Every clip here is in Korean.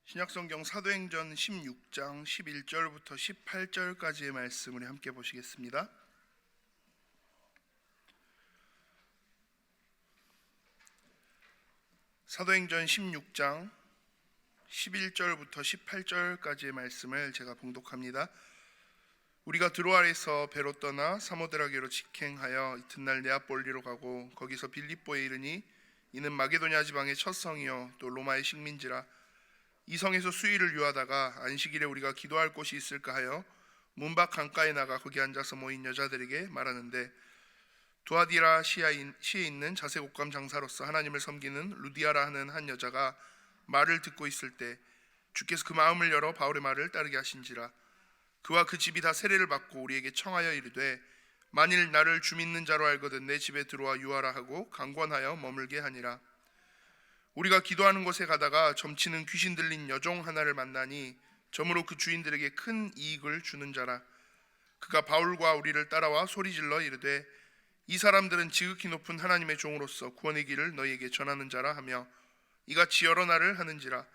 신약성경 사도행전 16장 11절부터 18절까지의 말씀을 함께 보시겠습니다. 사도행전 16장 11절부터 18절까지의 말씀을 제가 봉독합니다. 우리가 드로아에서 배로 떠나 사모드라게로 직행하여 이튿날 네아폴리로 가고 거기서 빌립보에 이르니 이는 마게도냐 지방의 첫 성이요 또 로마의 식민지라. 이 성에서 수일을 유하다가 안식일에 우리가 기도할 곳이 있을까 하여 문밖 강가에 나가 거기 앉아서 모인 여자들에게 말하는데, 두아디라 시에 있는 자색 옷감 장사로서 하나님을 섬기는 루디아라 하는 한 여자가 말을 듣고 있을 때 주께서 그 마음을 열어 바울의 말을 따르게 하신지라. 그와 그 집이 다 세례를 받고 우리에게 청하여 이르되, 만일 나를 주 믿는 자로 알거든 내 집에 들어와 유하라 하고 강권하여 머물게 하니라. 우리가 기도하는 곳에 가다가 점치는 귀신 들린 여종 하나를 만나니 점으로 그 주인들에게 큰 이익을 주는 자라. 그가 바울과 우리를 따라와 소리질러 이르되, 이 사람들은 지극히 높은 하나님의 종으로서 구원의 길을 너희에게 전하는 자라 하며 이같이 여러 날을 하는지라.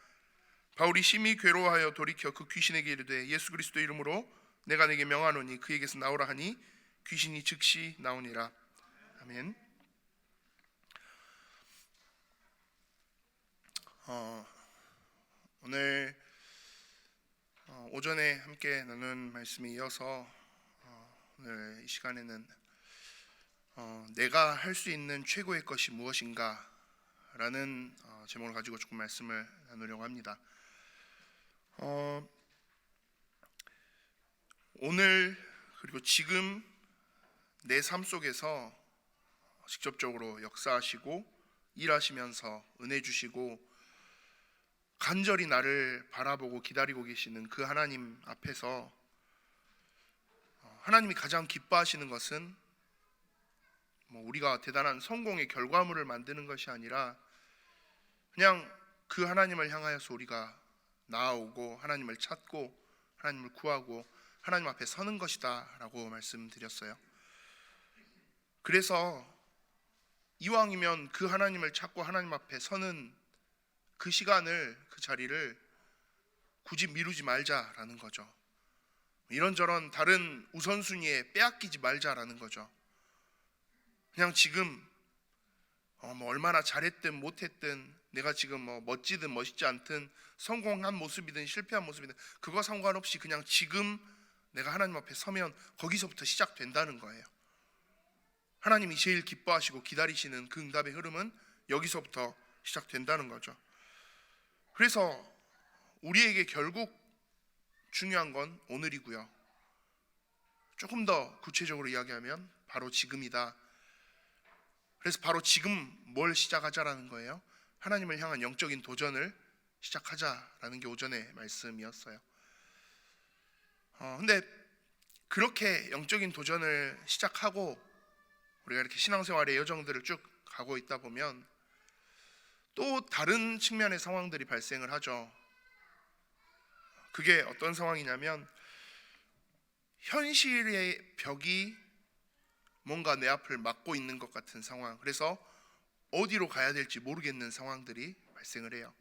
바울이 심히 괴로워하여 돌이켜 그 귀신에게 이르되, 예수 그리스도 이름으로 내가 내게 명하노니 그에게서 나오라 하니 귀신이 즉시 나오니라. 아멘. 오늘 오전에 함께 나눈 말씀에 이어서 오늘 이 시간에는 내가 할 수 있는 최고의 것이 무엇인가 라는 제목을 가지고 조금 말씀을 나누려고 합니다. 오늘 그리고 지금 내 삶 속에서 직접적으로 역사하시고 일하시면서 은혜 주시고 간절히 나를 바라보고 기다리고 계시는 그 하나님 앞에서 하나님이 가장 기뻐하시는 것은 우리가 대단한 성공의 결과물을 만드는 것이 아니라 그냥 그 하나님을 향하여서 우리가 나아오고 하나님을 찾고 하나님을 구하고 하나님 앞에 서는 것이다 라고 말씀드렸어요. 그래서 이왕이면 그 하나님을 찾고 하나님 앞에 서는 그 시간을, 그 자리를 굳이 미루지 말자라는 거죠. 이런저런 다른 우선순위에 빼앗기지 말자라는 거죠. 그냥 지금 얼마나 잘했든 못했든, 내가 지금 멋지든 멋있지 않든, 성공한 모습이든 실패한 모습이든 그거 상관없이 그냥 지금 내가 하나님 앞에 서면 거기서부터 시작된다는 거예요. 하나님이 제일 기뻐하시고 기다리시는 그 응답의 흐름은 여기서부터 시작된다는 거죠. 그래서 우리에게 결국 중요한 건 오늘이고요. 조금 더 구체적으로 이야기하면 바로 지금이다. 그래서 바로 지금 뭘 시작하자라는 거예요. 하나님을 향한 영적인 도전을 시작하자라는 게 오전의 말씀이었어요. 근데 그렇게 영적인 도전을 시작하고 우리가 이렇게 신앙생활의 여정들을 쭉 가고 있다 보면 또 다른 측면의 상황들이 발생을 하죠. 그게 어떤 상황이냐면, 현실의 벽이 뭔가 내 앞을 막고 있는 것 같은 상황, 그래서 어디로 가야 될지 모르겠는 상황들이 발생을 해요.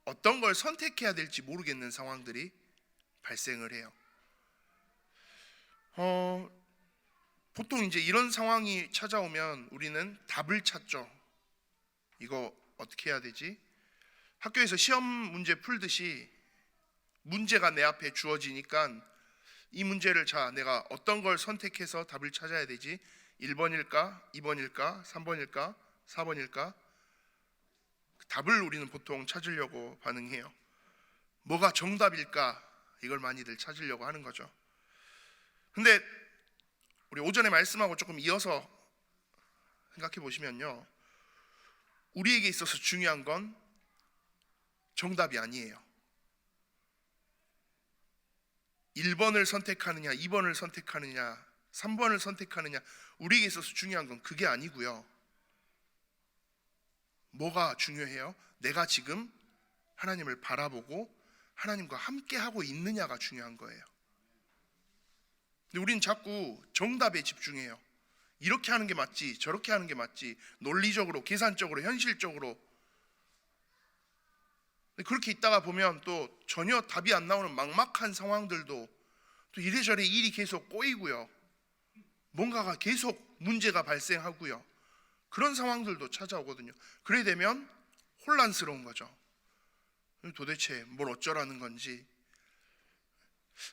어떤 걸 선택해야 될지 모르겠는 상황들이 발생을 해요. 보통 이제 이런 상황이 찾아오면 우리는 답을 찾죠. 이거 어떻게 해야 되지? 학교에서 시험 문제 풀듯이 문제가 내 앞에 주어지니까 이 문제를 내가 어떤 걸 선택해서 답을 찾아야 되지? 1번일까? 2번일까? 3번일까? 4번일까? 답을 우리는 보통 찾으려고 반응해요. 뭐가 정답일까? 이걸 많이들 찾으려고 하는 거죠. 근데 우리 오전에 말씀하고 조금 이어서 생각해 보시면요, 우리에게 있어서 중요한 건 정답이 아니에요. 1번을 선택하느냐, 2번을 선택하느냐, 3번을 선택하느냐, 우리에게 있어서 중요한 건 그게 아니고요. 뭐가 중요해요? 내가 지금 하나님을 바라보고 하나님과 함께 하고 있느냐가 중요한 거예요. 근데 우리는 자꾸 정답에 집중해요. 이렇게 하는 게 맞지, 저렇게 하는 게 맞지, 논리적으로, 계산적으로, 현실적으로. 그렇게 있다가 보면 또 전혀 답이 안 나오는 막막한 상황들도 또 이래저래 일이 계속 꼬이고요. 뭔가가 계속 문제가 발생하고요. 그런 상황들도 찾아오거든요. 그래 되면 혼란스러운 거죠. 도대체 뭘 어쩌라는 건지.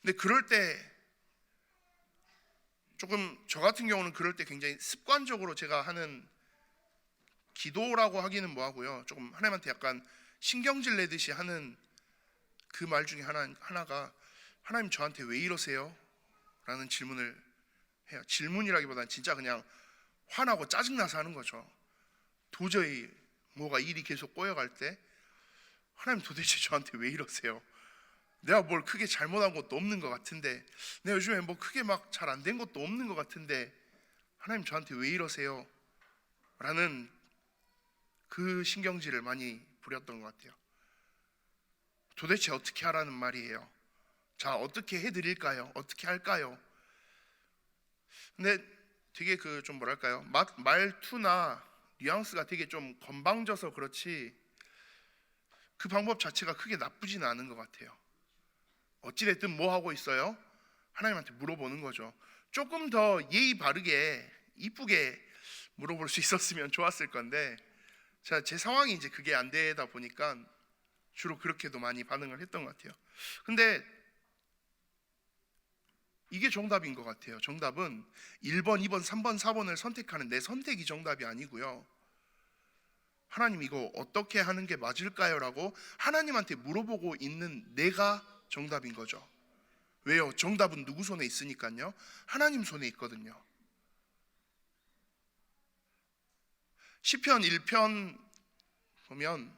근데 그럴 때 조금 저 같은 경우는 그럴 때 굉장히 습관적으로 제가 하는 기도라고 하기는 뭐하고요. 조금 하나님한테 약간 신경질 내듯이 하는 그 말 중에 하나가 하나님 저한테 왜 이러세요? 라는 질문을 해요. 질문이라기보다는 진짜 그냥 화나고 짜증나서 하는 거죠. 도저히 뭐가 일이 계속 꼬여갈 때 하나님 도대체 저한테 왜 이러세요? 내가 뭘 크게 잘못한 것도 없는 것 같은데, 내가 요즘에 뭐 크게 막 잘 안 된 것도 없는 것 같은데 하나님 저한테 왜 이러세요? 라는 그 신경질을 많이 부렸던 것 같아요. 도대체 어떻게 하라는 말이에요? 자, 어떻게 해드릴까요? 어떻게 할까요? 근데 되게 그 좀 뭐랄까요, 말투나 뉘앙스가 되게 좀 건방져서 그렇지 그 방법 자체가 크게 나쁘지는 않은 것 같아요. 어찌됐든 뭐 하고 있어요? 하나님한테 물어보는 거죠. 조금 더 예의 바르게 이쁘게 물어볼 수 있었으면 좋았을 건데, 자, 제 상황이 이제 그게 안 되다 보니까 주로 그렇게도 많이 반응을 했던 것 같아요. 근데 이게 정답인 것 같아요. 정답은 1번, 2번, 3번, 4번을 선택하는 내 선택이 정답이 아니고요. 하나님 이거 어떻게 하는 게 맞을까요? 라고 하나님한테 물어보고 있는 내가 정답인 거죠. 왜요? 정답은 누구 손에 있으니까요? 하나님 손에 있거든요. 시편 1편 보면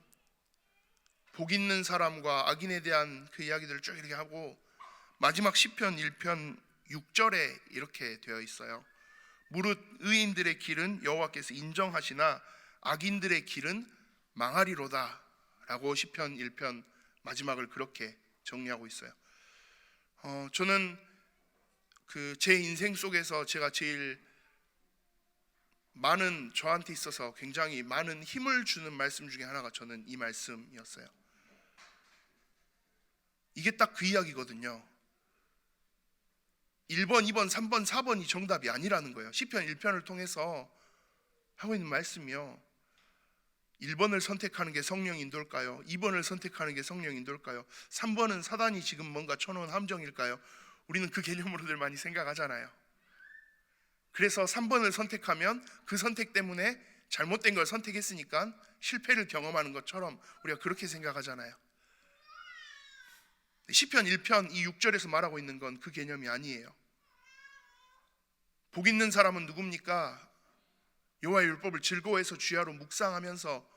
복 있는 사람과 악인에 대한 그 이야기들을 쭉 이렇게 하고 마지막 시편 1편 6절에 이렇게 되어 있어요. 무릇 의인들의 길은 여호와께서 인정하시나 악인들의 길은 망하리로다 라고 시편 1편 마지막을 그렇게 정리하고 있어요. 저는 그 제 인생 속에서 제가 제일 많은, 저한테 있어서 굉장히 많은 힘을 주는 말씀 중에 하나가 저는 이 말씀이었어요. 이게 딱 그 이야기거든요. 1번, 2번, 3번, 4번이 정답이 아니라는 거예요. 시편 1편을 통해서 하고 있는 말씀이요. 1번을 선택하는 게 성령 인도일까요? 2번을 선택하는 게 성령 인도일까요? 3번은 사단이 지금 뭔가 쳐놓은 함정일까요? 우리는 그 개념으로들 많이 생각하잖아요. 그래서 3번을 선택하면 그 선택 때문에 잘못된 걸 선택했으니까 실패를 경험하는 것처럼 우리가 그렇게 생각하잖아요. 시편 1편 이 6절에서 말하고 있는 건 그 개념이 아니에요. 복 있는 사람은 누굽니까? 여호와의 율법을 즐거워해서 주야로 묵상하면서,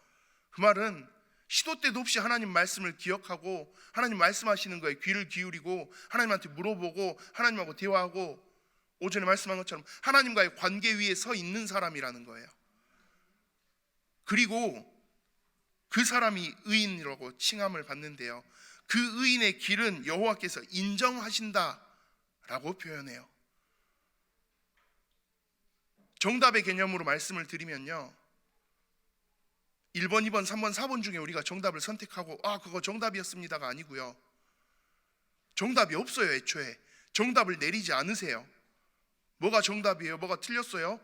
그 말은 시도 때도 없이 하나님 말씀을 기억하고 하나님 말씀하시는 거에 귀를 기울이고 하나님한테 물어보고 하나님하고 대화하고 오전에 말씀한 것처럼 하나님과의 관계 위에 서 있는 사람이라는 거예요. 그리고 그 사람이 의인이라고 칭함을 받는데요, 그 의인의 길은 여호와께서 인정하신다라고 표현해요. 정답의 개념으로 말씀을 드리면요, 1번, 2번, 3번, 4번 중에 우리가 정답을 선택하고 그거 정답이었습니다가 아니고요. 정답이 없어요. 애초에 정답을 내리지 않으세요. 뭐가 정답이에요? 뭐가 틀렸어요?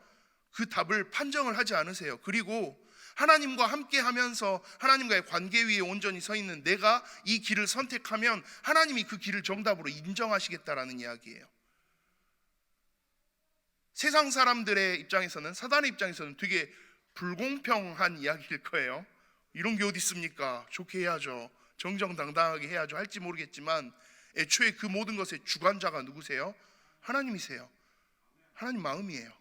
그 답을 판정을 하지 않으세요. 그리고 하나님과 함께 하면서 하나님과의 관계 위에 온전히 서 있는 내가 이 길을 선택하면 하나님이 그 길을 정답으로 인정하시겠다라는 이야기예요. 세상 사람들의 입장에서는, 사단의 입장에서는 되게 불공평한 이야기일 거예요. 이런 게 어디 있습니까? 좋게 해야죠, 정정당당하게 해야죠 할지 모르겠지만 애초에 그 모든 것의 주관자가 누구세요? 하나님이세요. 하나님 마음이에요.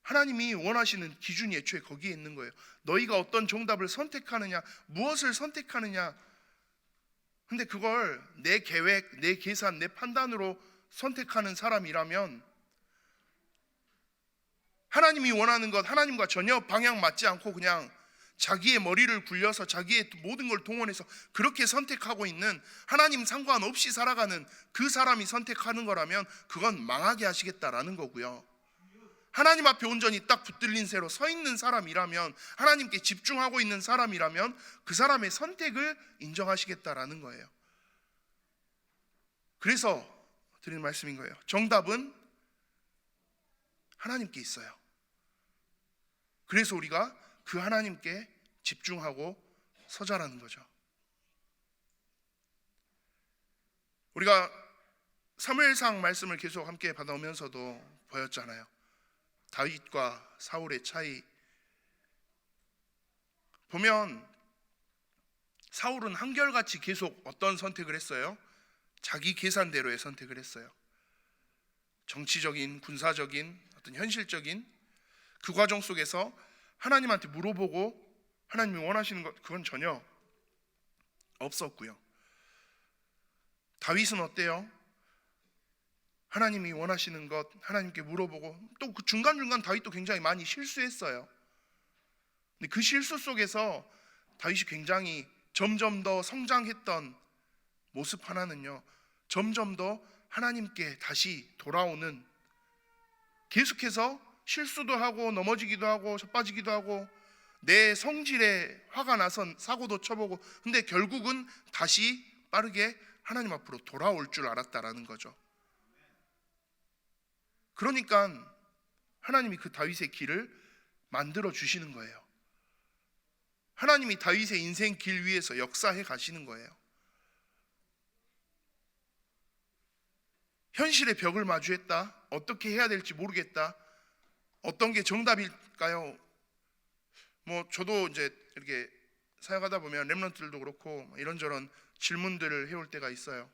하나님이 원하시는 기준이 애초에 거기에 있는 거예요. 너희가 어떤 정답을 선택하느냐, 무엇을 선택하느냐. 근데 그걸 내 계획, 내 계산, 내 판단으로 선택하는 사람이라면 하나님이 원하는 것, 하나님과 전혀 방향 맞지 않고 그냥 자기의 머리를 굴려서 자기의 모든 걸 동원해서 그렇게 선택하고 있는, 하나님 상관없이 살아가는 그 사람이 선택하는 거라면 그건 망하게 하시겠다라는 거고요. 하나님 앞에 온전히 딱 붙들린 새로 서 있는 사람이라면, 하나님께 집중하고 있는 사람이라면 그 사람의 선택을 인정하시겠다라는 거예요. 그래서 드리는 말씀인 거예요. 정답은 하나님께 있어요. 그래서 우리가 그 하나님께 집중하고 서자라는 거죠. 우리가 사무엘상 말씀을 계속 함께 받아오면서도 보였잖아요. 다윗과 사울의 차이 보면, 사울은 한결같이 계속 어떤 선택을 했어요? 자기 계산대로의 선택을 했어요. 정치적인, 군사적인, 어떤 현실적인 그 과정 속에서 하나님한테 물어보고 하나님이 원하시는 것, 그건 전혀 없었고요. 다윗은 어때요? 하나님이 원하시는 것 하나님께 물어보고, 또 그 중간중간 다윗도 굉장히 많이 실수했어요. 근데 그 실수 속에서 다윗이 굉장히 점점 더 성장했던 모습 하나는요, 점점 더 하나님께 다시 돌아오는, 계속해서 실수도 하고 넘어지기도 하고 자빠지기도 하고 내 성질에 화가 나서 사고도 쳐보고, 근데 결국은 다시 빠르게 하나님 앞으로 돌아올 줄 알았다라는 거죠. 그러니까 하나님이 그 다윗의 길을 만들어 주시는 거예요. 하나님이 다윗의 인생 길 위에서 역사해 가시는 거예요. 현실의 벽을 마주했다. 어떻게 해야 될지 모르겠다. 어떤 게 정답일까요? 저도 이제 이렇게 사역하다 보면 렘넌트들도 그렇고 이런저런 질문들을 해올 때가 있어요.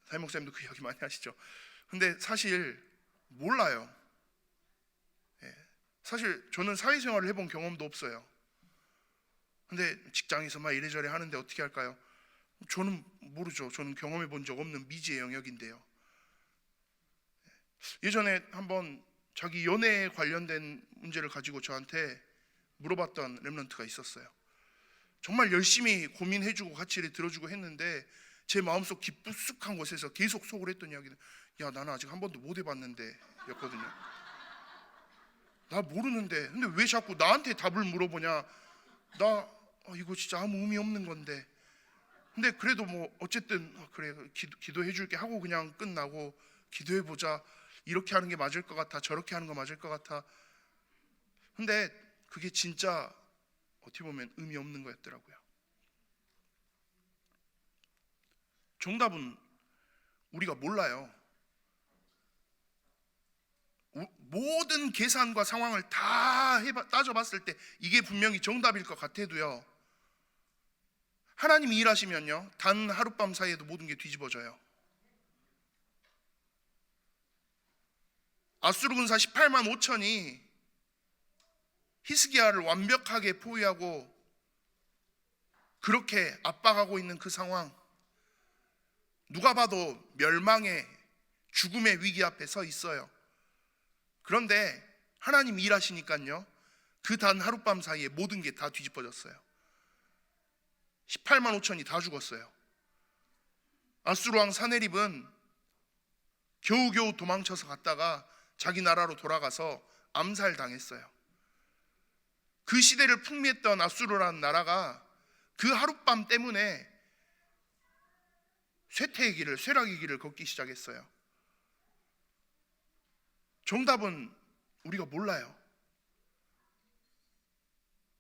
사임 목사님도 그 이야기 많이 하시죠. 근데 사실 몰라요. 사실 저는 사회생활을 해본 경험도 없어요. 근데 직장에서 막 이래저래 하는데 어떻게 할까요? 저는 모르죠. 저는 경험해 본 적 없는 미지의 영역인데요. 예전에 한번 자기 연애에 관련된 문제를 가지고 저한테 물어봤던 렘넌트가 있었어요. 정말 열심히 고민해주고 같이 들어주고 했는데 제 마음속 깊숙한 곳에서 계속 속을 했던 이야기는, 야, 나는 아직 한 번도 못 해봤는데 였거든요. 나 모르는데 근데 왜 자꾸 나한테 답을 물어보냐. 나 이거 진짜 아무 의미 없는 건데. 근데 그래도 어쨌든 그래, 기도해 줄게 하고 그냥 끝나고, 기도해보자, 이렇게 하는 게 맞을 것 같아, 저렇게 하는 거 맞을 것 같아. 근데 그게 진짜 어떻게 보면 의미 없는 거였더라고요. 정답은 우리가 몰라요. 모든 계산과 상황을 다 따져봤을 때 이게 분명히 정답일 것 같아도요, 하나님이 일하시면요, 단 하룻밤 사이에도 모든 게 뒤집어져요. 아수르 군사 18만 5천이 히스기야를 완벽하게 포위하고 그렇게 압박하고 있는 그 상황, 누가 봐도 멸망의, 죽음의 위기 앞에 서 있어요. 그런데 하나님 일하시니까요, 그 단 하룻밤 사이에 모든 게 다 뒤집어졌어요. 18만 5천이 다 죽었어요. 아수르 왕 사네립은 겨우겨우 도망쳐서 갔다가 자기 나라로 돌아가서 암살당했어요. 그 시대를 풍미했던 아수르라는 나라가 그 하룻밤 때문에 쇠퇴의 길을, 쇠락의 길을 걷기 시작했어요. 정답은 우리가 몰라요.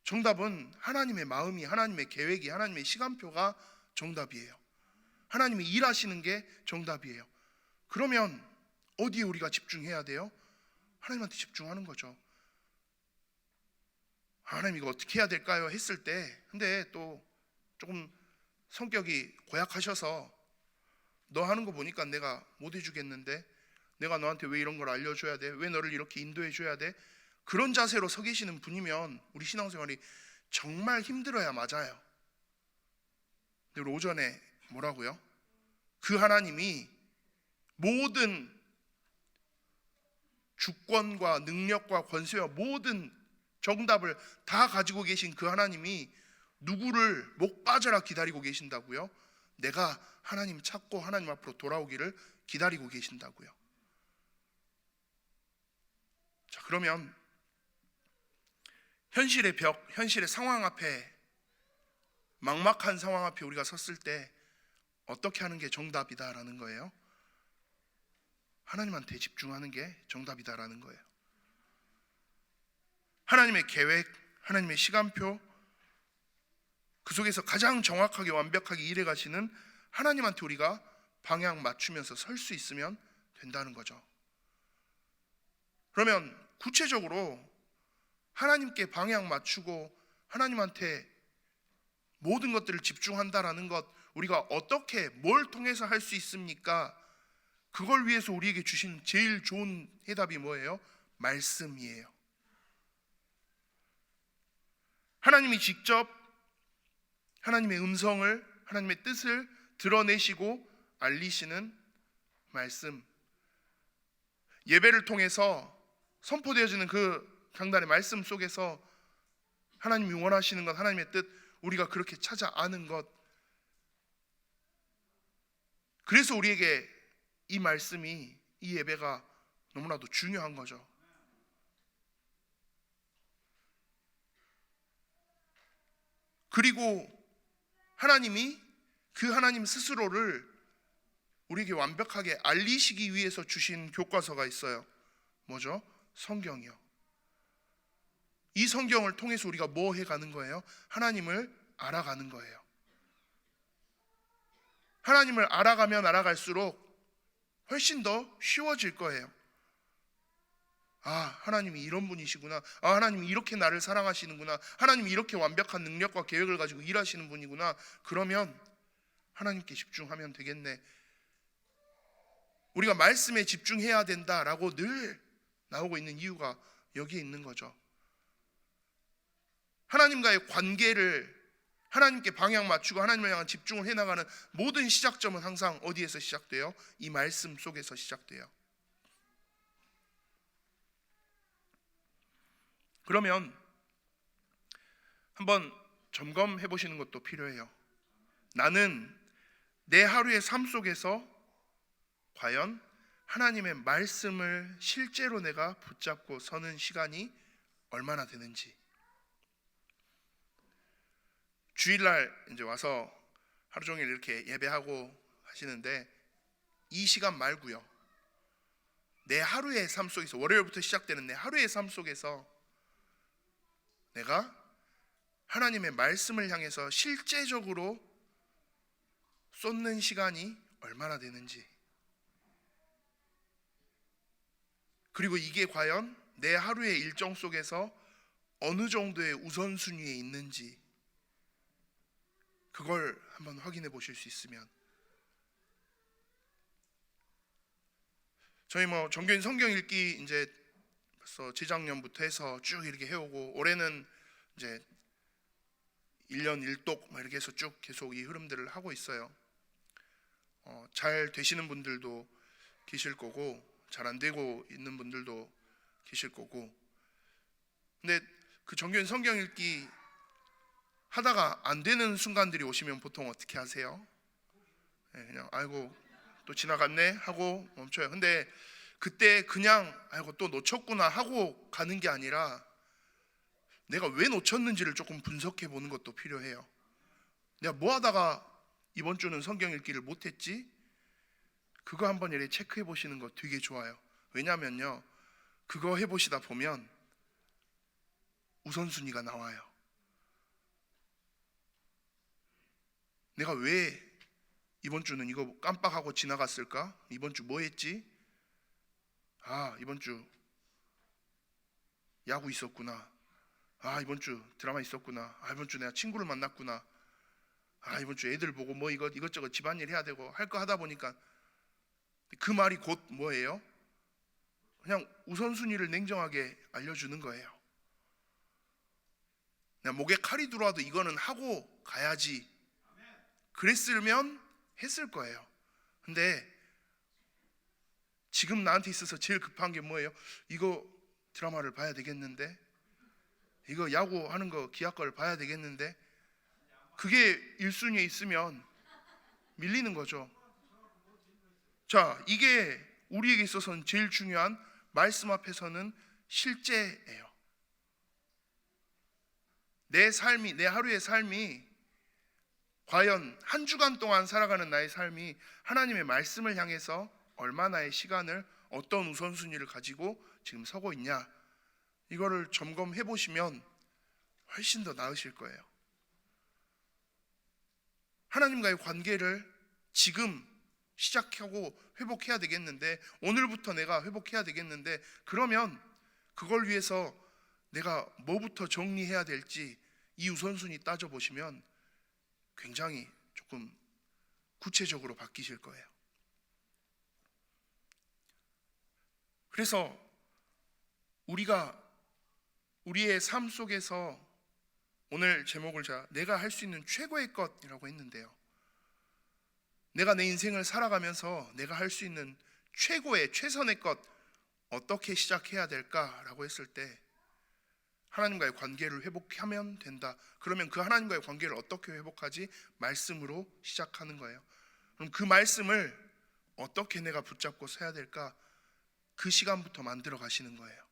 정답은 하나님의 마음이, 하나님의 계획이, 하나님의 시간표가 정답이에요. 하나님이 일하시는 게 정답이에요. 그러면 어디에 우리가 집중해야 돼요? 하나님한테 집중하는 거죠. 하나님 이거 어떻게 해야 될까요? 했을 때, 근데 또 조금 성격이 고약하셔서, 너 하는 거 보니까 내가 못 해주겠는데, 내가 너한테 왜 이런 걸 알려줘야 돼? 왜 너를 이렇게 인도해줘야 돼? 그런 자세로 서 계시는 분이면 우리 신앙생활이 정말 힘들어야 맞아요. 근데 우리 오전에 뭐라고요? 그 하나님이 모든 주권과 능력과 권세와 모든 정답을 다 가지고 계신 그 하나님이 누구를 목 빠져라 기다리고 계신다고요? 내가 하나님 찾고 하나님 앞으로 돌아오기를 기다리고 계신다고요. 자, 그러면 현실의 벽, 현실의 상황 앞에, 막막한 상황 앞에 우리가 섰을 때 어떻게 하는 게 정답이다라는 거예요. 하나님한테 집중하는 게 정답이다라는 거예요. 하나님의 계획, 하나님의 시간표, 그 속에서 가장 정확하게 완벽하게 일해 가시는 하나님한테 우리가 방향 맞추면서 설 수 있으면 된다는 거죠. 그러면 구체적으로 하나님께 방향 맞추고 하나님한테 모든 것들을 집중한다라는 것, 우리가 어떻게 뭘 통해서 할 수 있습니까? 그걸 위해서 우리에게 주신 제일 좋은 해답이 뭐예요? 말씀이에요. 하나님이 직접 하나님의 음성을, 하나님의 뜻을 드러내시고 알리시는 말씀, 예배를 통해서 선포되어지는 그 강단의 말씀 속에서 하나님이 원하시는 것, 하나님의 뜻, 우리가 그렇게 찾아 아는 것, 그래서 우리에게 이 말씀이, 이 예배가 너무나도 중요한 거죠. 그리고 하나님이 그 하나님 스스로를 우리에게 완벽하게 알리시기 위해서 주신 교과서가 있어요. 뭐죠? 성경이요. 이 성경을 통해서 우리가 뭐 해가는 거예요? 하나님을 알아가는 거예요. 하나님을 알아가면 알아갈수록 훨씬 더 쉬워질 거예요. 아, 하나님이 이런 분이시구나. 아, 하나님이 이렇게 나를 사랑하시는구나. 하나님이 이렇게 완벽한 능력과 계획을 가지고 일하시는 분이구나. 그러면 하나님께 집중하면 되겠네. 우리가 말씀에 집중해야 된다라고 늘 나오고 있는 이유가 여기에 있는 거죠. 하나님과의 관계를, 하나님께 방향 맞추고 하나님을 향한 집중을 해나가는 모든 시작점은 항상 어디에서 시작돼요? 이 말씀 속에서 시작돼요. 그러면 한번 점검해 보시는 것도 필요해요. 나는 내 하루의 삶 속에서 과연 하나님의 말씀을 실제로 내가 붙잡고 서는 시간이 얼마나 되는지. 주일날 이제 와서 하루 종일 이렇게 예배하고 하시는데 이 시간 말고요, 내 하루의 삶 속에서, 월요일부터 시작되는 내 하루의 삶 속에서 내가 하나님의 말씀을 향해서 실제적으로 쏟는 시간이 얼마나 되는지, 그리고 이게 과연 내 하루의 일정 속에서 어느 정도의 우선순위에 있는지, 그걸 한번 확인해 보실 수 있으면. 저희 정교인 성경 읽기 이제 벌써 재작년부터 해서 쭉 이렇게 해오고, 올해는 이제 1년 1독 이렇게 해서 쭉 계속 이 흐름들을 하고 있어요. 잘 되시는 분들도 계실 거고, 잘 안 되고 있는 분들도 계실 거고. 근데 그 정교인 성경 읽기 하다가 안 되는 순간들이 오시면 보통 어떻게 하세요? 그냥 아이고 또 지나갔네 하고 멈춰요. 근데 그때 그냥 아이고 또 놓쳤구나 하고 가는 게 아니라 내가 왜 놓쳤는지를 조금 분석해 보는 것도 필요해요. 내가 뭐 하다가 이번 주는 성경 읽기를 못했지? 그거 한번 이렇게 체크해 보시는 거 되게 좋아요. 왜냐면요, 그거 해보시다 보면 우선순위가 나와요. 내가 왜 이번 주는 이거 깜빡하고 지나갔을까? 이번 주 뭐 했지? 아, 이번 주 야구 있었구나. 아, 이번 주 드라마 있었구나. 아, 이번 주 내가 친구를 만났구나. 아, 이번 주 애들 보고 뭐 이것저것 집안일 해야 되고 할 거 하다 보니까, 그 말이 곧 뭐예요? 그냥 우선순위를 냉정하게 알려주는 거예요. 내가 목에 칼이 들어와도 이거는 하고 가야지, 그랬으면 했을 거예요. 근데 지금 나한테 있어서 제일 급한 게 뭐예요? 이거 드라마를 봐야 되겠는데, 이거 야구 하는 거 기아 거를 봐야 되겠는데, 그게 1순위에 있으면 밀리는 거죠. 자, 이게 우리에게 있어서는 제일 중요한, 말씀 앞에서는 실제예요. 내 삶이, 내 하루의 삶이, 과연 한 주간 동안 살아가는 나의 삶이 하나님의 말씀을 향해서 얼마나의 시간을, 어떤 우선순위를 가지고 지금 서고 있냐, 이거를 점검해 보시면 훨씬 더 나으실 거예요. 하나님과의 관계를 지금 시작하고 회복해야 되겠는데, 오늘부터 내가 회복해야 되겠는데, 그러면 그걸 위해서 내가 뭐부터 정리해야 될지 이 우선순위 따져보시면 굉장히 조금 구체적으로 바뀌실 거예요. 그래서 우리가 우리의 삶 속에서, 오늘 제목을 내가 할 수 있는 최고의 것이라고 했는데요, 내가 내 인생을 살아가면서 내가 할 수 있는 최고의, 최선의 것 어떻게 시작해야 될까라고 했을 때, 하나님과의 관계를 회복하면 된다. 그러면 그 하나님과의 관계를 어떻게 회복하지? 말씀으로 시작하는 거예요. 그럼 그 말씀을 어떻게 내가 붙잡고 서야 될까? 그 시간부터 만들어 가시는 거예요.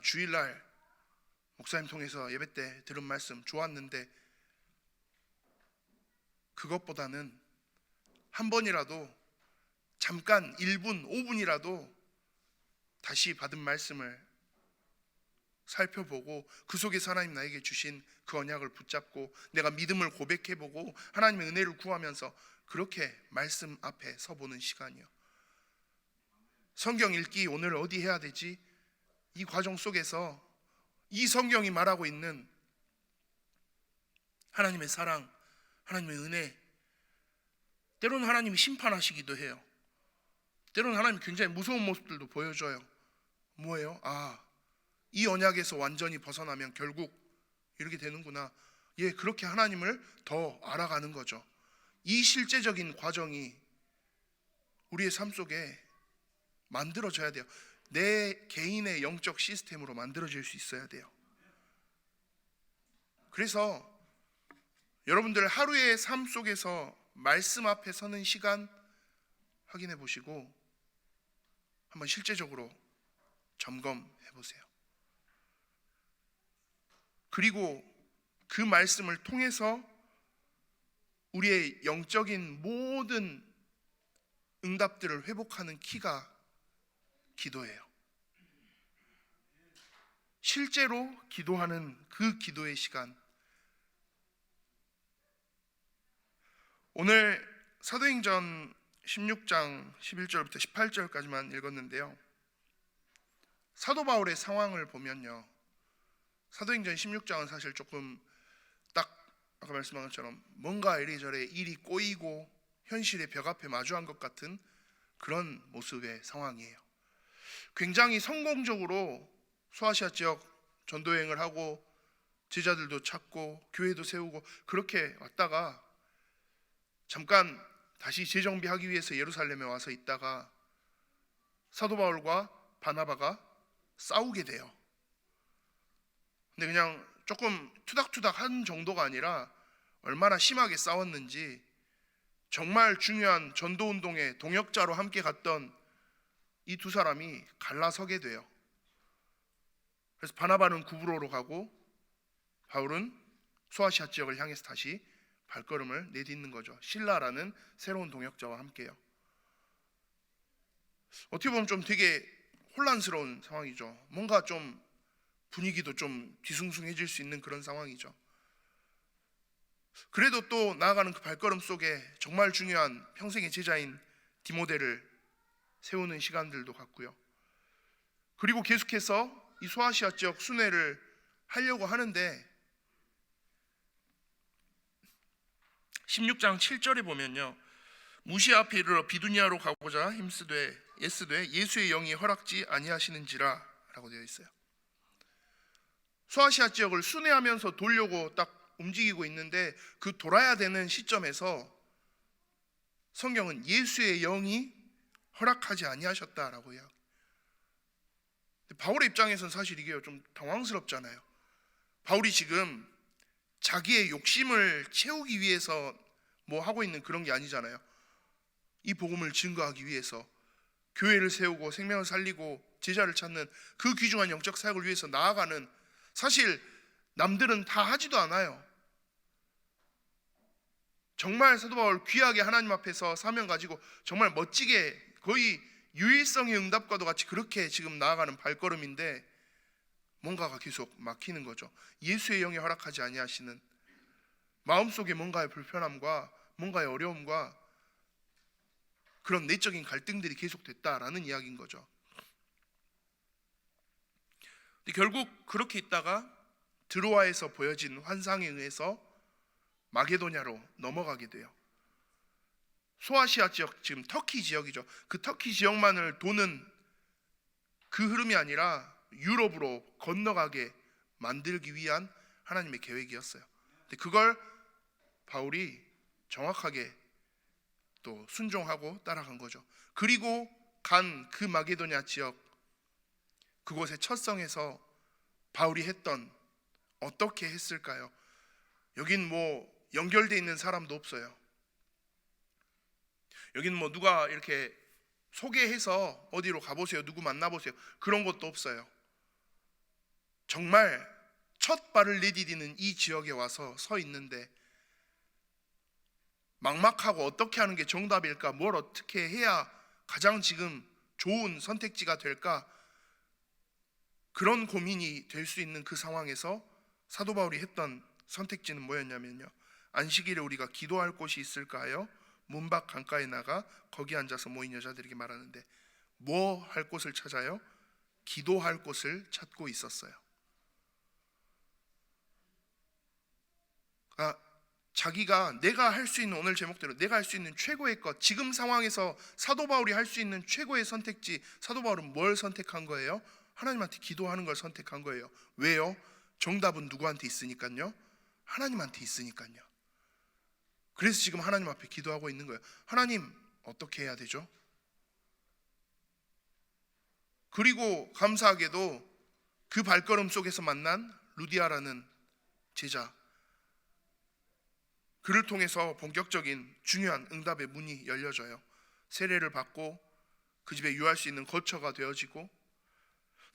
주일날 목사님 통해서 예배 때 들은 말씀 좋았는데, 그것보다는 한 번이라도, 잠깐 1분, 5분이라도 다시 받은 말씀을 살펴보고 그 속에서 하나님 나에게 주신 그 언약을 붙잡고 내가 믿음을 고백해보고 하나님의 은혜를 구하면서 그렇게 말씀 앞에 서보는 시간이요. 성경 읽기 오늘 어디 해야 되지? 이 과정 속에서 이 성경이 말하고 있는 하나님의 사랑, 하나님의 은혜, 때로는 하나님이 심판하시기도 해요. 때로는 하나님이 굉장히 무서운 모습들도 보여줘요. 뭐예요? 이 언약에서 완전히 벗어나면 결국 이렇게 되는구나. 그렇게 하나님을 더 알아가는 거죠. 이 실제적인 과정이 우리의 삶 속에 만들어져야 돼요. 내 개인의 영적 시스템으로 만들어질 수 있어야 돼요. 그래서 여러분들 하루의 삶 속에서 말씀 앞에 서는 시간 확인해 보시고 한번 실제적으로 점검해 보세요. 그리고 그 말씀을 통해서 우리의 영적인 모든 응답들을 회복하는 키가 기도예요. 실제로 기도하는 그 기도의 시간. 오늘 사도행전 16장 11절부터 18절까지만 읽었는데요, 사도 바울의 상황을 보면요, 사도행전 16장은 사실 조금 딱 아까 말씀한 것처럼 뭔가 이리저리 일이 꼬이고 현실의 벽 앞에 마주한 것 같은 그런 모습의 상황이에요. 굉장히 성공적으로 소아시아 지역 전도여행을 하고 제자들도 찾고 교회도 세우고 그렇게 왔다가 잠깐 다시 재정비하기 위해서 예루살렘에 와서 있다가 사도 바울과 바나바가 싸우게 돼요. 근데 그냥 조금 투닥투닥한 정도가 아니라 얼마나 심하게 싸웠는지, 정말 중요한 전도운동의 동역자로 함께 갔던 이 두 사람이 갈라서게 돼요. 그래서 바나바는 구브로로 가고 바울은 소아시아 지역을 향해서 다시 발걸음을 내딛는 거죠. 신라라는 새로운 동역자와 함께요. 어떻게 보면 좀 되게 혼란스러운 상황이죠. 뭔가 좀 분위기도 좀 뒤숭숭해질 수 있는 그런 상황이죠. 그래도 또 나아가는 그 발걸음 속에 정말 중요한 평생의 제자인 디모데를 세우는 시간들도 갔고요. 그리고 계속해서 이 소아시아 지역 순회를 하려고 하는데 16장 7절에 보면요, 무시아 앞에 이르러 비두니아로 가고자 힘쓰되 예수의 영이 허락지 아니하시는지라 라고 되어 있어요. 소아시아 지역을 순회하면서 돌려고 딱 움직이고 있는데 그 돌아야 되는 시점에서 성경은 예수의 영이 허락하지 아니하셨다라고 해요. 바울의 입장에서는 사실 이게 좀 당황스럽잖아요. 바울이 지금 자기의 욕심을 채우기 위해서 뭐 하고 있는 그런 게 아니잖아요. 이 복음을 증거하기 위해서 교회를 세우고 생명을 살리고 제자를 찾는 그 귀중한 영적 사역을 위해서 나아가는, 사실 남들은 다 하지도 않아요. 정말 사도 바울 귀하게 하나님 앞에서 사명 가지고 정말 멋지게 거의 유일성의 응답과도 같이 그렇게 지금 나아가는 발걸음인데 뭔가가 계속 막히는 거죠. 예수의 영이 허락하지 아니하시는, 마음속에 뭔가의 불편함과 뭔가의 어려움과 그런 내적인 갈등들이 계속됐다라는 이야기인 거죠. 근데 결국 그렇게 있다가 드로아에서 보여진 환상에 의해서 마게도냐로 넘어가게 돼요. 소아시아 지역, 지금 터키 지역이죠. 그 터키 지역만을 도는 그 흐름이 아니라 유럽으로 건너가게 만들기 위한 하나님의 계획이었어요. 근데 그걸 바울이 정확하게 또 순종하고 따라간 거죠. 그리고 간 그 마게도냐 지역, 그곳의 첫 성에서 바울이 했던, 어떻게 했을까요? 여긴 뭐 연결되어 있는 사람도 없어요. 여긴 뭐 누가 이렇게 소개해서 어디로 가보세요, 누구 만나보세요, 그런 것도 없어요. 정말 첫 발을 내디디는 이 지역에 와서 서 있는데 막막하고 어떻게 하는 게 정답일까, 뭘 어떻게 해야 가장 지금 좋은 선택지가 될까, 그런 고민이 될 수 있는 그 상황에서 사도 바울이 했던 선택지는 뭐였냐면요, 안식일에 우리가 기도할 곳이 있을까 하여 문밖 강가에 나가 거기 앉아서 모인 여자들에게 말하는데, 뭐 할 곳을 찾아요? 기도할 곳을 찾고 있었어요. 자기가 내가 할 수 있는, 오늘 제목대로 내가 할 수 있는 최고의 것, 지금 상황에서 사도 바울이 할 수 있는 최고의 선택지, 사도 바울은 뭘 선택한 거예요? 하나님한테 기도하는 걸 선택한 거예요. 왜요? 정답은 누구한테 있으니까요? 하나님한테 있으니까요. 그래서 지금 하나님 앞에 기도하고 있는 거예요. 하나님, 어떻게 해야 되죠? 그리고 감사하게도 그 발걸음 속에서 만난 루디아라는 제자, 그를 통해서 본격적인 중요한 응답의 문이 열려져요. 세례를 받고 그 집에 유할 수 있는 거처가 되어지고,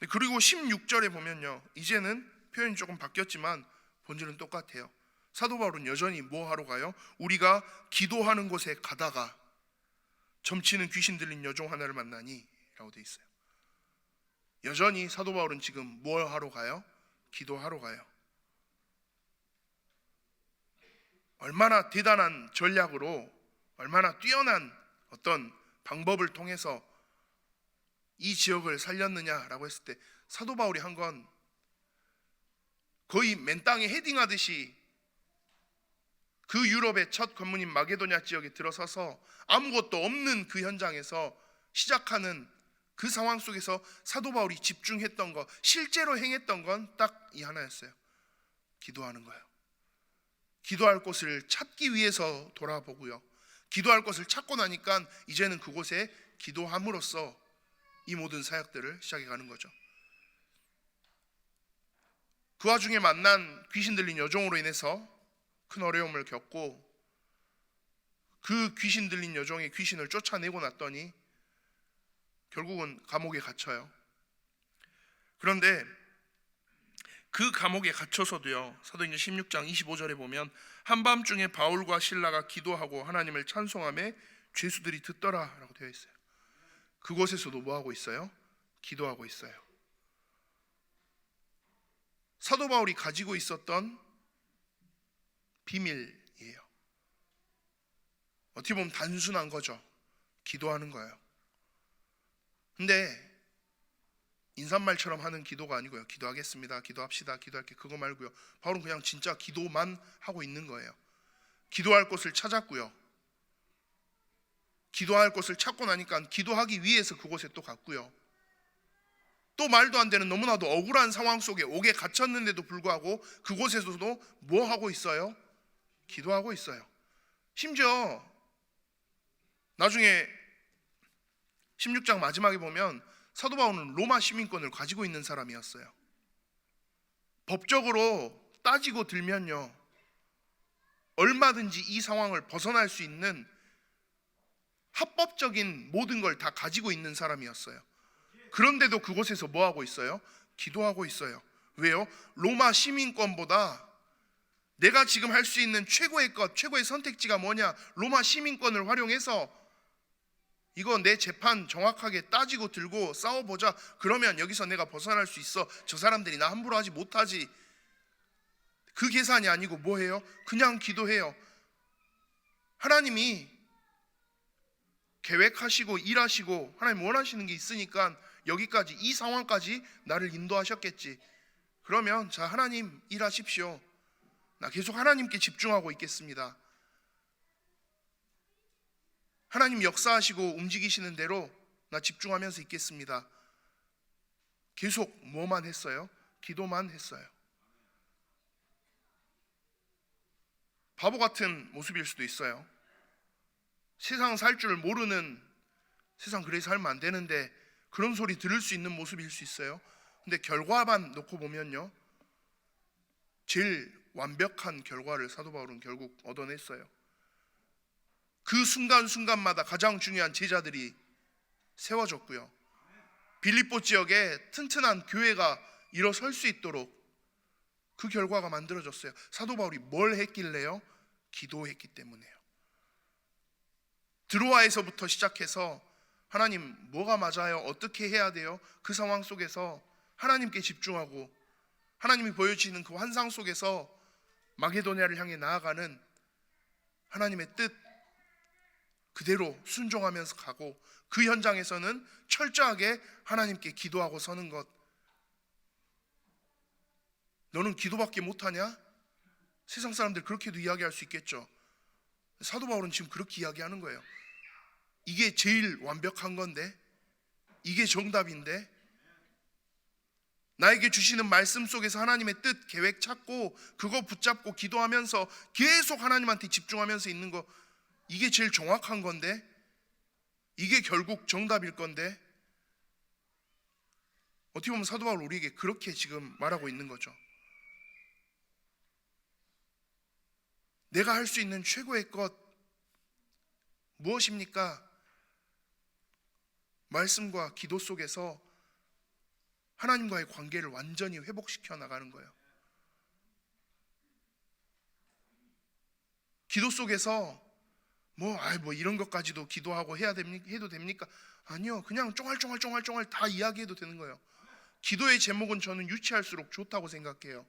그리고 16절에 보면요, 이제는 표현이 조금 바뀌었지만 본질은 똑같아요. 사도 바울은 여전히 뭐 하러 가요? 우리가 기도하는 곳에 가다가 점치는 귀신 들린 여종 하나를 만나니 라고 되어 있어요. 여전히 사도 바울은 지금 뭘 하러 가요? 기도하러 가요. 얼마나 대단한 전략으로, 얼마나 뛰어난 어떤 방법을 통해서 이 지역을 살렸느냐라고 했을 때, 사도 바울이 한 건 거의 맨 땅에 헤딩하듯이 그 유럽의 첫 관문인 마게도냐 지역에 들어서서 아무것도 없는 그 현장에서 시작하는 그 상황 속에서 사도 바울이 집중했던 것, 실제로 행했던 건 딱 이 하나였어요. 기도하는 거예요. 기도할 곳을 찾기 위해서 돌아보고요, 기도할 곳을 찾고 나니까 이제는 그곳에 기도함으로써 이 모든 사역들을 시작해 가는 거죠. 그 와중에 만난 귀신 들린 여종으로 인해서 큰 어려움을 겪고, 그 귀신 들린 여종의 귀신을 쫓아내고 났더니 결국은 감옥에 갇혀요. 그런데 그 감옥에 갇혀서도요, 사도행전 16장 25절에 보면 한밤중에 바울과 실라가 기도하고 하나님을 찬송하며 죄수들이 듣더라 라고 되어 있어요. 그곳에서도 뭐 하고 있어요? 기도하고 있어요. 사도 바울이 가지고 있었던 비밀이에요. 어떻게 보면 단순한 거죠. 기도하는 거예요. 근데 인사말처럼 하는 기도가 아니고요, 기도하겠습니다, 기도합시다, 기도할게, 그거 말고요, 바울은 그냥 진짜 기도만 하고 있는 거예요. 기도할 곳을 찾았고요, 기도할 곳을 찾고 나니까 기도하기 위해서 그곳에 또 갔고요, 또 말도 안 되는 너무나도 억울한 상황 속에 옥에 갇혔는데도 불구하고 그곳에서도 뭐 하고 있어요? 기도하고 있어요. 심지어 나중에 16장 마지막에 보면 사도 바울은 로마 시민권을 가지고 있는 사람이었어요. 법적으로 따지고 들면요, 얼마든지 이 상황을 벗어날 수 있는 합법적인 모든 걸 다 가지고 있는 사람이었어요. 그런데도 그곳에서 뭐 하고 있어요? 기도하고 있어요. 왜요? 로마 시민권보다 내가 지금 할 수 있는 최고의 것, 최고의 선택지가 뭐냐? 로마 시민권을 활용해서 이거 내 재판 정확하게 따지고 들고 싸워보자. 그러면 여기서 내가 벗어날 수 있어. 저 사람들이 나 함부로 하지 못하지. 그 계산이 아니고 뭐예요? 그냥 기도해요. 하나님이 계획하시고 일하시고 하나님 원하시는 게 있으니까 여기까지, 이 상황까지 나를 인도하셨겠지. 그러면 자, 하나님 일하십시오. 나 계속 하나님께 집중하고 있겠습니다. 하나님 역사하시고 움직이시는 대로 나 집중하면서 있겠습니다. 계속 뭐만 했어요? 기도만 했어요. 바보 같은 모습일 수도 있어요. 세상 살 줄 모르는, 세상 그래 살면 안 되는데 그런 소리 들을 수 있는 모습일 수 있어요. 근데 결과만 놓고 보면요, 제일 완벽한 결과를 사도 바울은 결국 얻어냈어요. 그 순간순간마다 가장 중요한 제자들이 세워졌고요, 빌립보 지역에 튼튼한 교회가 일어설 수 있도록 그 결과가 만들어졌어요. 사도 바울이 뭘 했길래요? 기도했기 때문에요. 드로아에서부터 시작해서 하나님 뭐가 맞아요? 어떻게 해야 돼요? 그 상황 속에서 하나님께 집중하고 하나님이 보여주시는 그 환상 속에서 마게도냐를 향해 나아가는 하나님의 뜻 그대로 순종하면서 가고, 그 현장에서는 철저하게 하나님께 기도하고 서는 것. 너는 기도밖에 못하냐? 세상 사람들 그렇게도 이야기할 수 있겠죠. 사도 바울은 지금 그렇게 이야기하는 거예요. 이게 제일 완벽한 건데, 이게 정답인데, 나에게 주시는 말씀 속에서 하나님의 뜻, 계획 찾고 그거 붙잡고 기도하면서 계속 하나님한테 집중하면서 있는 거, 이게 제일 정확한 건데, 이게 결국 정답일 건데, 어떻게 보면 사도 바울 우리에게 그렇게 지금 말하고 있는 거죠. 내가 할 수 있는 최고의 것 무엇입니까? 말씀과 기도 속에서 하나님과의 관계를 완전히 회복시켜 나가는 거예요. 기도 속에서 뭐 이런 것까지도 기도하고 해도 됩니까? 아니요. 그냥 쫑알쫑알 다 이야기해도 되는 거예요. 기도의 제목은 저는 유치할수록 좋다고 생각해요.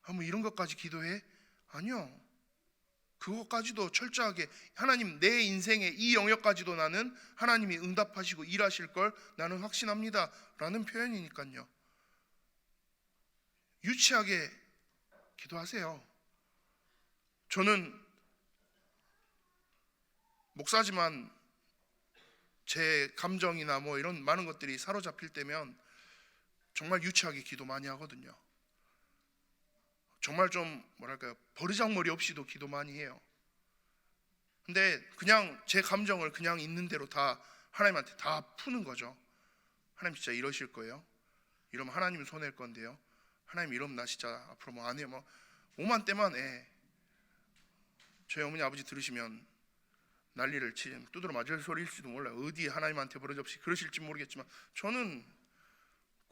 뭐 이런 것까지 기도해? 아니요. 그것까지도 철저하게 하나님, 내 인생의 이 영역까지도 나는 하나님이 응답하시고 일하실 걸 나는 확신합니다 라는 표현이니까요. 유치하게 기도하세요. 저는 목사지만 제 감정이나 이런 많은 것들이 사로잡힐 때면 정말 유치하게 기도 많이 하거든요. 정말 좀 버르장머리 없이도 기도 많이 해요. 근데 그냥 제 감정을 그냥 있는 대로 다 하나님한테 다 푸는 거죠. 하나님 진짜 이러실 거예요? 이러면 하나님 손해일 건데요. 하나님 이러면 나 진짜 앞으로 안 해요. 오만 때만 저희 어머니 아버지 들으시면 난리를 두드러 맞을 소리일지도 몰라요. 어디 하나님한테 버러지없이 그러실지 모르겠지만, 저는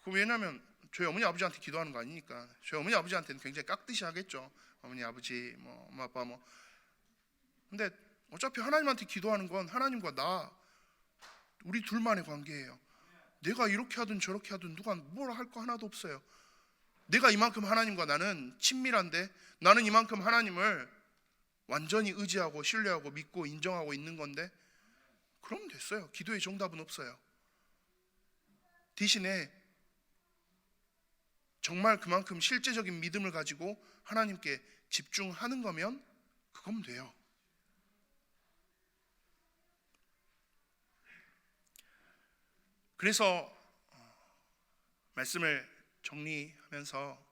왜냐하면 저희 어머니 아버지한테 기도하는 거 아니니까. 저희 어머니 아버지한테는 굉장히 깍듯이 하겠죠. 어머니 아버지 엄마 아빠 근데 어차피 하나님한테 기도하는 건 하나님과 나, 우리 둘만의 관계예요. 내가 이렇게 하든 저렇게 하든 누가 뭘 할 거 하나도 없어요. 내가 이만큼 하나님과 나는 친밀한데, 나는 이만큼 하나님을 완전히 의지하고 신뢰하고 믿고 인정하고 있는 건데, 그럼 됐어요. 기도의 정답은 없어요. 대신에 정말 그만큼 실제적인 믿음을 가지고 하나님께 집중하는 거면 그건 돼요. 그래서 말씀을 정리하면서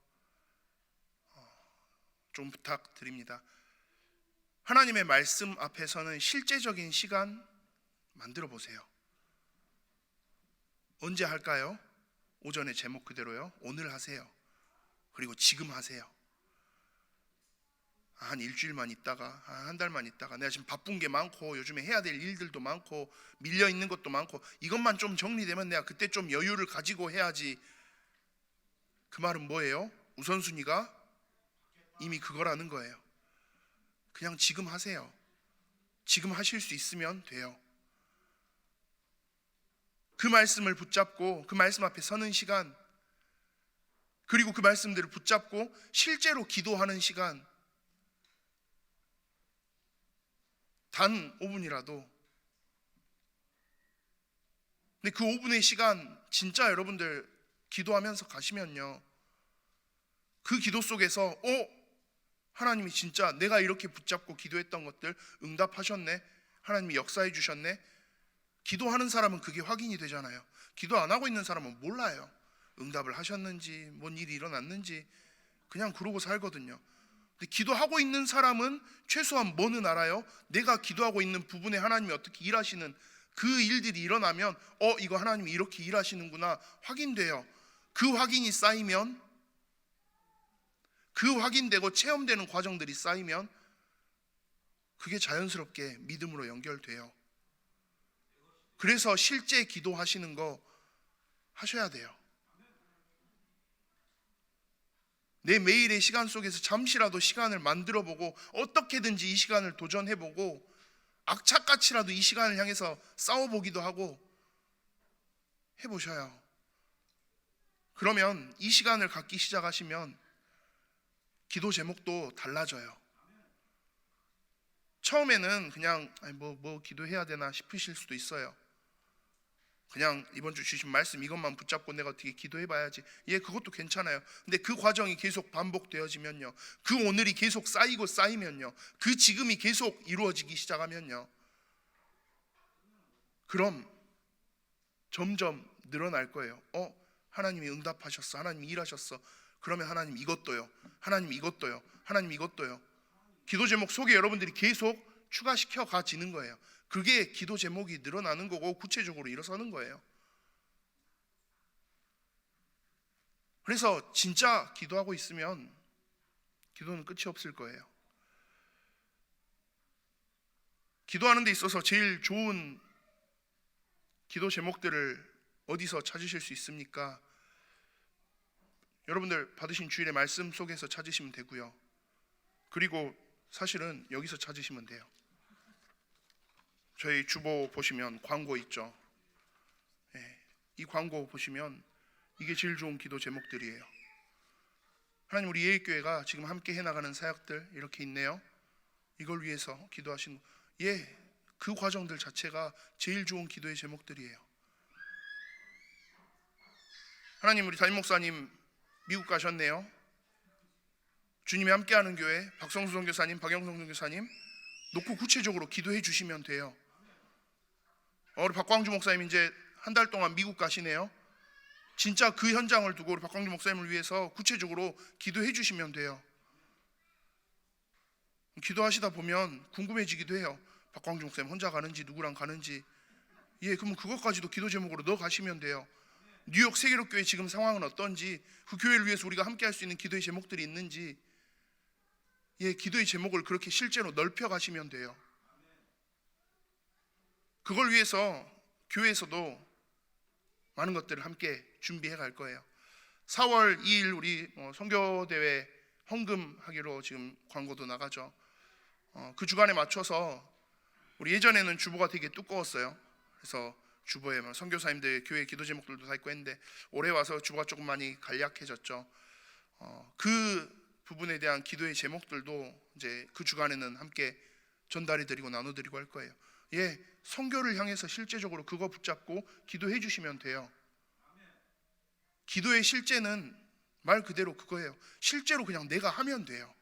좀 부탁드립니다. 하나님의 말씀 앞에서는 실제적인 시간 만들어 보세요. 언제 할까요? 오전에 제목 그대로요. 오늘 하세요. 그리고 지금 하세요. 한 일주일만 있다가 한 달만 있다가 내가 지금 바쁜 게 많고 요즘에 해야 될 일들도 많고 밀려 있는 것도 많고 이것만 좀 정리되면 내가 그때 좀 여유를 가지고 해야지. 그 말은 뭐예요? 우선순위가 이미 그거라는 거예요. 그냥 지금 하세요. 지금 하실 수 있으면 돼요. 그 말씀을 붙잡고 그 말씀 앞에 서는 시간, 그리고 그 말씀들을 붙잡고 실제로 기도하는 시간, 단 5분이라도. 근데 그 5분의 시간 진짜 여러분들 기도하면서 가시면요, 그 기도 속에서 하나님이 진짜 내가 이렇게 붙잡고 기도했던 것들 응답하셨네, 하나님이 역사해 주셨네. 기도하는 사람은 그게 확인이 되잖아요. 기도 안 하고 있는 사람은 몰라요. 응답을 하셨는지 뭔 일이 일어났는지 그냥 그러고 살거든요. 근데 기도하고 있는 사람은 최소한 뭐는 알아요? 내가 기도하고 있는 부분에 하나님이 어떻게 일하시는 그 일들이 일어나면 이거 하나님이 이렇게 일하시는구나 확인돼요. 그 확인이 쌓이면, 그 확인되고 체험되는 과정들이 쌓이면 그게 자연스럽게 믿음으로 연결돼요. 그래서 실제 기도하시는 거 하셔야 돼요. 내 매일의 시간 속에서 잠시라도 시간을 만들어보고 어떻게든지 이 시간을 도전해보고 악착같이라도 이 시간을 향해서 싸워보기도 하고 해보셔요. 그러면 이 시간을 갖기 시작하시면 기도 제목도 달라져요. 처음에는 그냥 뭐 기도해야 되나 싶으실 수도 있어요. 그냥 이번 주 주신 말씀 이것만 붙잡고 내가 어떻게 기도해봐야지. 그것도 괜찮아요. 근데 그 과정이 계속 반복되어지면요, 그 오늘이 계속 쌓이고 쌓이면요, 그 지금이 계속 이루어지기 시작하면요, 그럼 점점 늘어날 거예요. 하나님이 응답하셨어, 하나님이 일하셨어. 그러면 하나님 이것도요, 하나님 이것도요, 하나님 이것도요. 기도 제목 속에 여러분들이 계속 추가시켜 가지는 거예요. 그게 기도 제목이 늘어나는 거고 구체적으로 일어서는 거예요. 그래서 진짜 기도하고 있으면 기도는 끝이 없을 거예요. 기도하는 데 있어서 제일 좋은 기도 제목들을 어디서 찾으실 수 있습니까? 여러분들 받으신 주일의 말씀 속에서 찾으시면 되고요. 그리고 사실은 여기서 찾으시면 돼요. 저희 주보 보시면 광고 있죠. 이 광고 보시면 이게 제일 좋은 기도 제목들이에요. 하나님, 우리 예일교회가 지금 함께 해나가는 사역들 이렇게 있네요. 이걸 위해서 기도하신 그 과정들 자체가 제일 좋은 기도의 제목들이에요. 하나님, 우리 담임 목사님 미국 가셨네요. 주님이 함께하는 교회 박성수 선교사님, 박영성 선교사님 놓고 구체적으로 기도해 주시면 돼요. 우리 박광주 목사님 이제 한 달 동안 미국 가시네요. 진짜 그 현장을 두고 우리 박광주 목사님을 위해서 구체적으로 기도해 주시면 돼요. 기도하시다 보면 궁금해지기도 해요. 박광주 목사님 혼자 가는지 누구랑 가는지. 그러면 그것까지도 기도 제목으로 넣어 가시면 돼요. 뉴욕 세계로교회 지금 상황은 어떤지, 그 교회를 위해서 우리가 함께 할 수 있는 기도의 제목들이 있는지, 기도의 제목을 그렇게 실제로 넓혀 가시면 돼요. 그걸 위해서 교회에서도 많은 것들을 함께 준비해 갈 거예요. 4월 2일 우리 선교대회 헌금하기로 지금 광고도 나가죠. 그 주간에 맞춰서 우리 예전에는 주보가 되게 두꺼웠어요. 그래서 주보에 선교사님들 교회 기도 제목들도 다 있고 했는데 올해 와서 주보가 조금 많이 간략해졌죠. 그 부분에 대한 기도의 제목들도 이제 그 주간에는 함께 전달해 드리고 나눠 드리고 할 거예요. 선교를 향해서 실제적으로 그거 붙잡고 기도해 주시면 돼요. 기도의 실제는 말 그대로 그거예요. 실제로 그냥 내가 하면 돼요.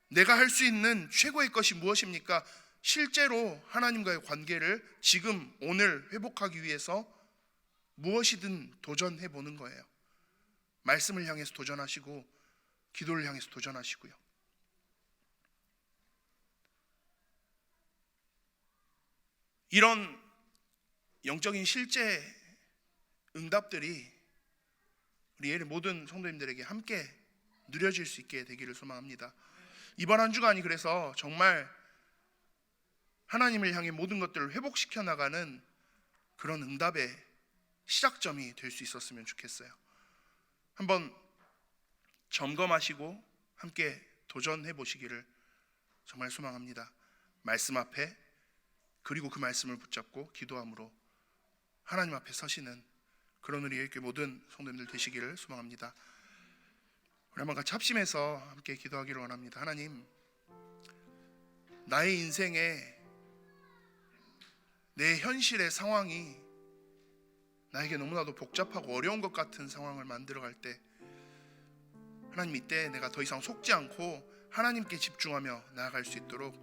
내가 할 수 있는 최고의 것이 무엇입니까? 실제로 하나님과의 관계를 지금 오늘 회복하기 위해서 무엇이든 도전해 보는 거예요. 말씀을 향해서 도전하시고 기도를 향해서 도전하시고요. 이런 영적인 실제 응답들이 우리 예일 모든 성도님들에게 함께 누려질 수 있게 되기를 소망합니다. 이번 한 주간이 그래서 정말 하나님을 향해 모든 것들을 회복시켜 나가는 그런 응답의 시작점이 될 수 있었으면 좋겠어요. 한번 점검하시고 함께 도전해 보시기를 정말 소망합니다. 말씀 앞에 그리고 그 말씀을 붙잡고 기도함으로 하나님 앞에 서시는 그런 우리 교회 모든 성도님들 되시기를 소망합니다. 우리 한번 같이 합심해서 함께 기도하기를 원합니다. 하나님, 나의 인생에 내 현실의 상황이 나에게 너무나도 복잡하고 어려운 것 같은 상황을 만들어갈 때 하나님, 이때 내가 더 이상 속지 않고 하나님께 집중하며 나아갈 수 있도록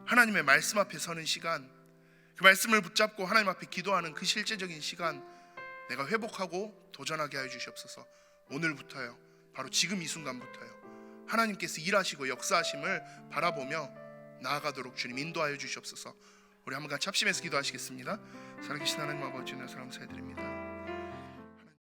하나님의 말씀 앞에 서는 시간, 그 말씀을 붙잡고 하나님 앞에 기도하는 그 실제적인 시간 내가 회복하고 도전하게 하여 주시옵소서. 오늘부터요, 바로 지금 이 순간부터요, 하나님께서 일하시고 역사하심을 바라보며 나아가도록 주님 인도하여 주시옵소서. 우리 한번 같이 합심해서 기도하시겠습니다. 살아계신 하나님 아버지, 주님 감사드립니다.